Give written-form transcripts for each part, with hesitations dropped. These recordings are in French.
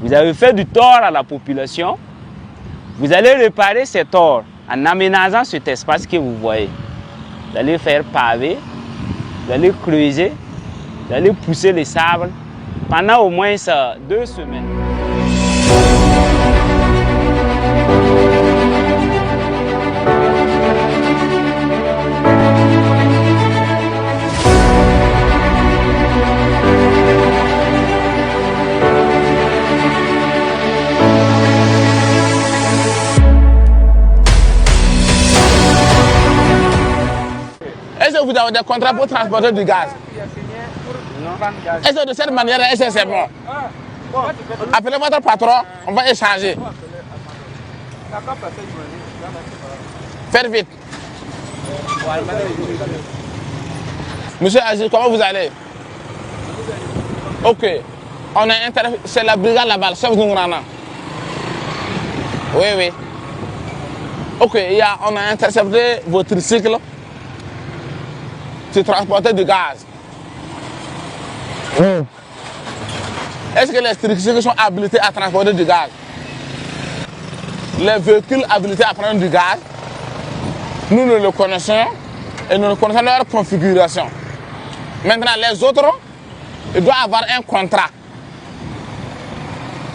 Vous avez fait du tort à la population. Vous allez réparer ces torts en aménageant cet espace que vous voyez. Vous allez faire pavé, vous allez creuser, vous allez pousser les sables pendant au moins 2 semaines. Est-ce que vous avez des contrats pour transporter du gaz? Non. Est-ce que de cette manière, est-ce que c'est bon? Appelez votre patron, on va échanger. Faire vite. Monsieur Agir, comment vous allez? Ok. On est c'est la brigade là-bas, chef Zungrana. Oui, oui. Ok, on a intercepté votre tricycle qui transportait du gaz. Est-ce que les tricycles sont habilités à transporter du gaz? Les véhicules habilités à prendre du gaz, nous le connaissons et nous connaissons leur configuration. Maintenant, les autres, ils doivent avoir un contrat.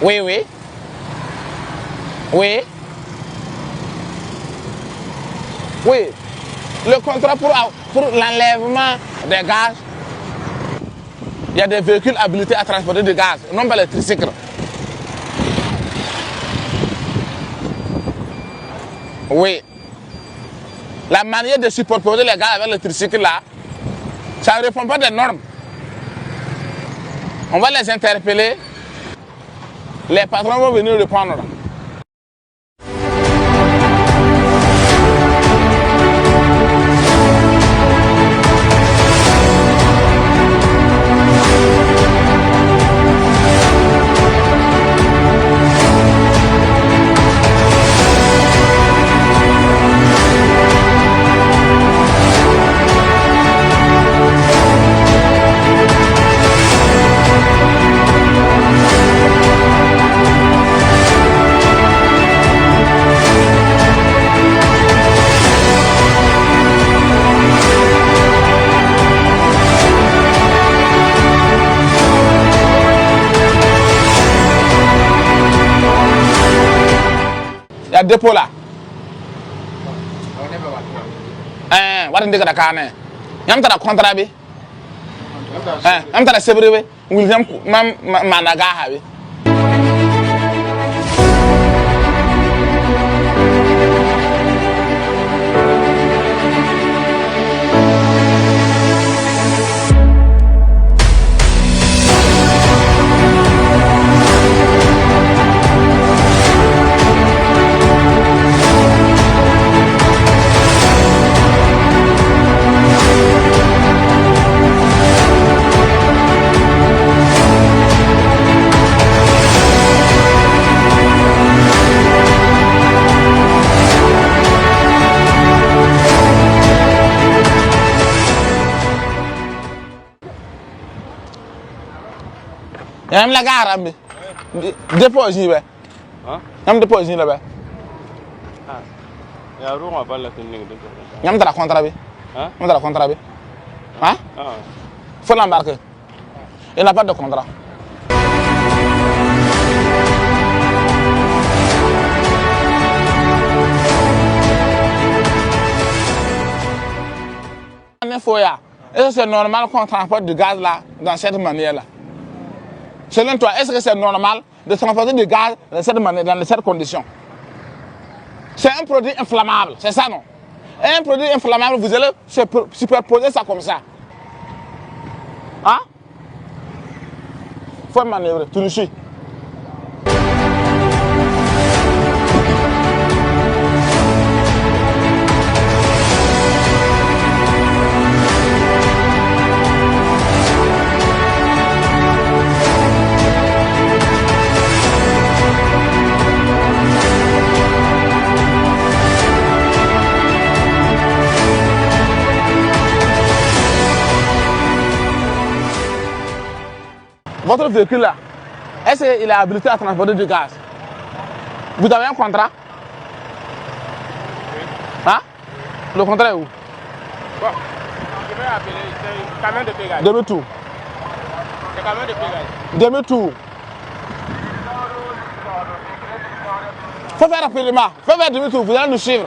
Oui, oui. Oui. Oui. Le contrat pour l'enlèvement des gaz, il y a des véhicules habilités à transporter du gaz, non pas les tricycles. Oui. La manière de superposer les gaz avec le tricycle là, ça ne répond pas des normes. On va les interpeller. Les patrons vont venir répondre. Il y a dépôt là. What is the carne? Yamta contrat bi. Yamta sebrebe. William Managa habi. Yam la gare ambi. Dépôt ni be. Hein? Yam dépôt ni la be. Ah. Ya ru ma balla tin ni dépôt. Yam dara contrat bi. Hein? Yam dara contrat bi. Hein? Ah. Faut l'embarquer. Il n'a pas de contrat. Est-ce que c'est normal qu'on transporte du gaz là, dans cette manière-là? Selon toi, est-ce que c'est normal de transporter du gaz de cette manière, dans cette condition? C'est un produit inflammable, c'est ça non? Un produit inflammable, vous allez superposer ça comme ça. Hein? Faut manœuvrer, tu nous suis. Votre véhicule là, Est-ce qu'il est habilité à transporter du gaz? Vous avez un contrat? Hein? Le contrat est où? Bon, je vais appeler, c'est camion de pégage. Demi-tour. C'est camion de pégage. Demi-tour. Faut faire rapidement. Faut faire demi-tour. Vous allez nous suivre.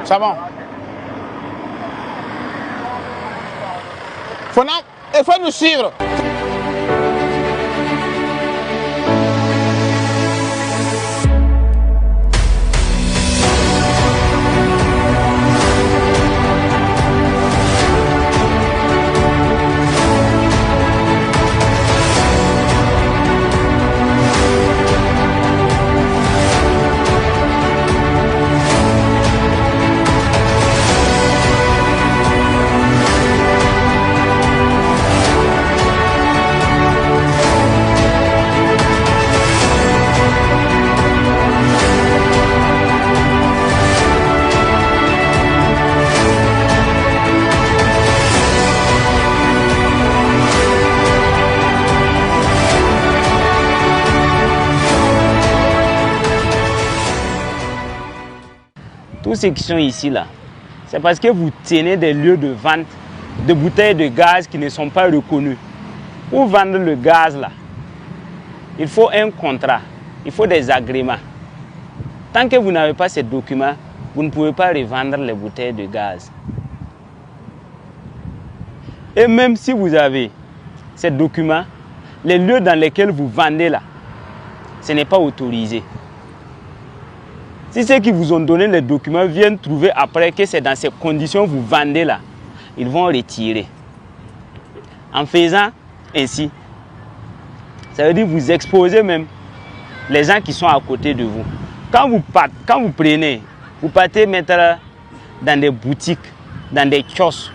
C'est bon. Il faut nous suivre. Tous ceux qui sont ici là, c'est parce que vous tenez des lieux de vente de bouteilles de gaz qui ne sont pas reconnus. Pour vendre le gaz là, il faut un contrat, il faut des agréments. Tant que vous n'avez pas ces documents, vous ne pouvez pas revendre les bouteilles de gaz. Et même si vous avez ces documents, les lieux dans lesquels vous vendez là, ce n'est pas autorisé. Si ceux qui vous ont donné les documents viennent trouver après que c'est dans ces conditions que vous vendez là, ils vont retirer. En faisant ainsi, ça veut dire que vous exposez même les gens qui sont à côté de vous. Quand vous prenez, vous partez mettre dans des boutiques, dans des kiosques,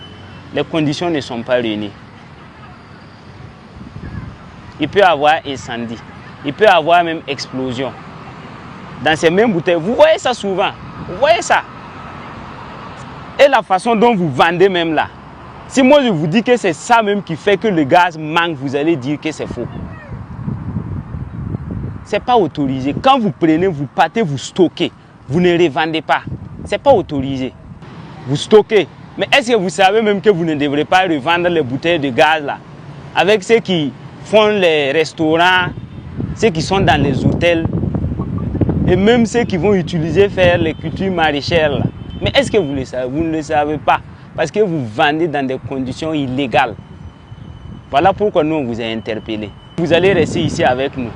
les conditions ne sont pas réunies. Il peut y avoir incendie, il peut y avoir même explosion. Dans ces mêmes bouteilles, vous voyez ça souvent, vous voyez ça. Et la façon dont vous vendez même là, si moi je vous dis que c'est ça même qui fait que le gaz manque, vous allez dire que c'est faux. Ce n'est pas autorisé. Quand vous prenez, vous partez, vous stockez, vous ne revendez pas. Ce n'est pas autorisé. Vous stockez. Mais est-ce que vous savez même que vous ne devrez pas revendre les bouteilles de gaz là? Avec ceux qui font les restaurants, ceux qui sont dans les hôtels, et même ceux qui vont faire les cultures maraîchères là. Mais est-ce que vous le savez? Vous ne le savez pas. Parce que vous vendez dans des conditions illégales. Voilà pourquoi nous on vous a interpellé. Vous allez rester ici avec nous.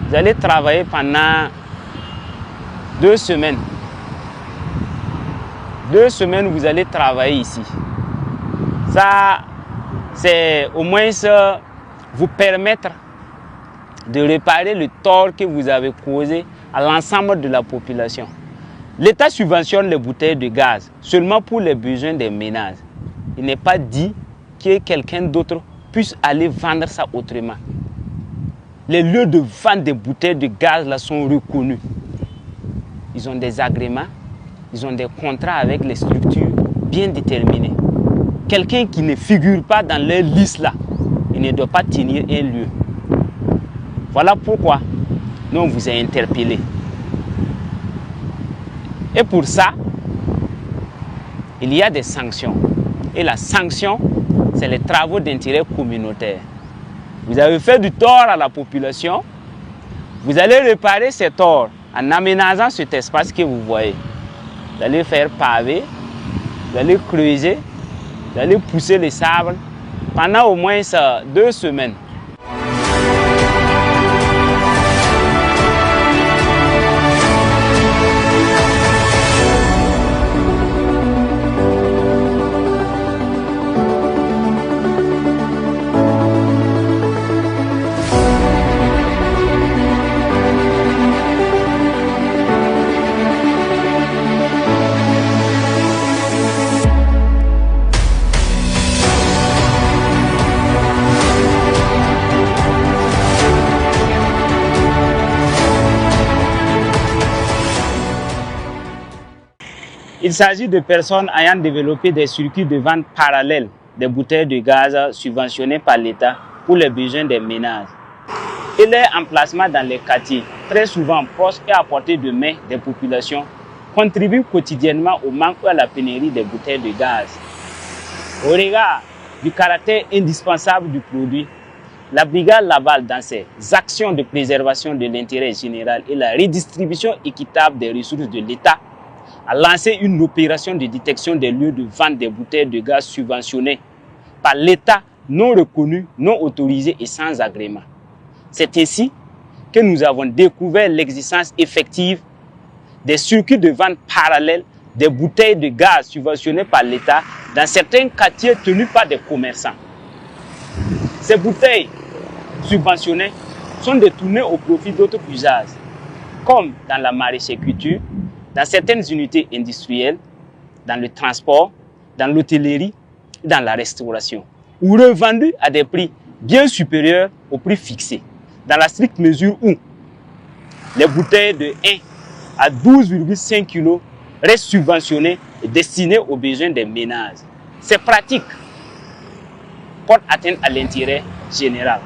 Vous allez travailler pendant 2 semaines. 2 semaines, vous allez travailler ici. Ça, c'est au moins ça vous permettre de réparer le tort que vous avez causé à l'ensemble de la population. L'État subventionne les bouteilles de gaz seulement pour les besoins des ménages. Il n'est pas dit que quelqu'un d'autre puisse aller vendre ça autrement. Les lieux de vente des bouteilles de gaz là sont reconnus. Ils ont des agréments, ils ont des contrats avec les structures bien déterminées. Quelqu'un qui ne figure pas dans leur liste là, il ne doit pas tenir un lieu. Voilà pourquoi nous on vous a interpellé. Et pour ça, il y a des sanctions. Et la sanction, c'est les travaux d'intérêt communautaire. Vous avez fait du tort à la population. Vous allez réparer ces torts en aménageant cet espace que vous voyez. Vous allez faire paver, vous allez creuser, vous allez pousser les sables pendant au moins 2 semaines. Il s'agit de personnes ayant développé des circuits de vente parallèles des bouteilles de gaz subventionnées par l'État pour les besoins des ménages. Et leur emplacement dans les quartiers, très souvent proches et à portée de main des populations, contribue quotidiennement au manque ou à la pénurie des bouteilles de gaz. Au regard du caractère indispensable du produit, la brigade Laval, dans ses actions de préservation de l'intérêt général et la redistribution équitable des ressources de l'État, a lancé une opération de détection des lieux de vente des bouteilles de gaz subventionnées par l'État non reconnu, non autorisé et sans agrément. C'est ainsi que nous avons découvert l'existence effective des circuits de vente parallèles des bouteilles de gaz subventionnées par l'État dans certains quartiers tenus par des commerçants. Ces bouteilles subventionnées sont détournées au profit d'autres usages, comme dans la maraîchère-culture, dans certaines unités industrielles, dans le transport, dans l'hôtellerie, dans la restauration, ou revendues à des prix bien supérieurs au prix fixé, dans la stricte mesure où les bouteilles de 1 à 12,5 kg restent subventionnées et destinées aux besoins des ménages. Ces pratiques portent atteinte à l'intérêt général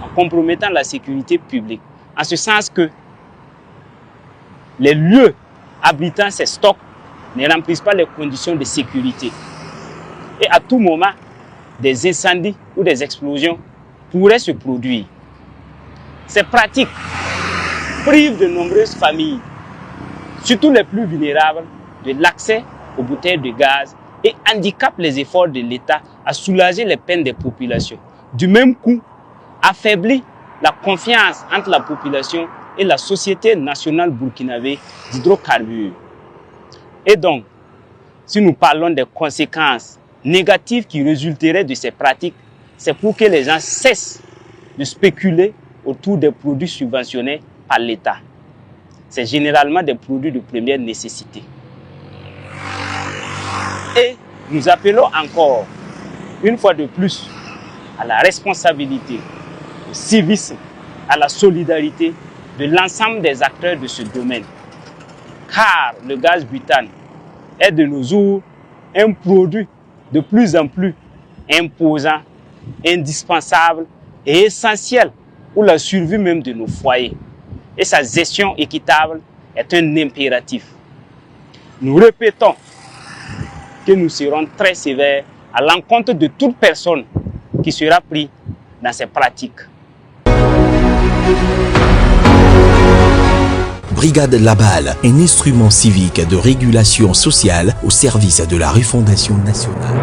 en compromettant la sécurité publique, en ce sens que les lieux abritant ces stocks ne remplissent pas les conditions de sécurité. Et à tout moment, des incendies ou des explosions pourraient se produire. Ces pratiques privent de nombreuses familles, surtout les plus vulnérables, de l'accès aux bouteilles de gaz et handicapent les efforts de l'État à soulager les peines des populations. Du même coup, affaiblit la confiance entre la population et la Société nationale burkinabé d'hydrocarbures. Et donc, si nous parlons des conséquences négatives qui résulteraient de ces pratiques, c'est pour que les gens cessent de spéculer autour des produits subventionnés par l'État. C'est généralement des produits de première nécessité. Et nous appelons encore, une fois de plus, à la responsabilité, au civisme, à la solidarité de l'ensemble des acteurs de ce domaine. Car le gaz butane est de nos jours un produit de plus en plus imposant, indispensable et essentiel pour la survie même de nos foyers. Et sa gestion équitable est un impératif. Nous répétons que nous serons très sévères à l'encontre de toute personne qui sera prise dans ces pratiques. Brigade Laval, un instrument civique de régulation sociale au service de la refondation nationale.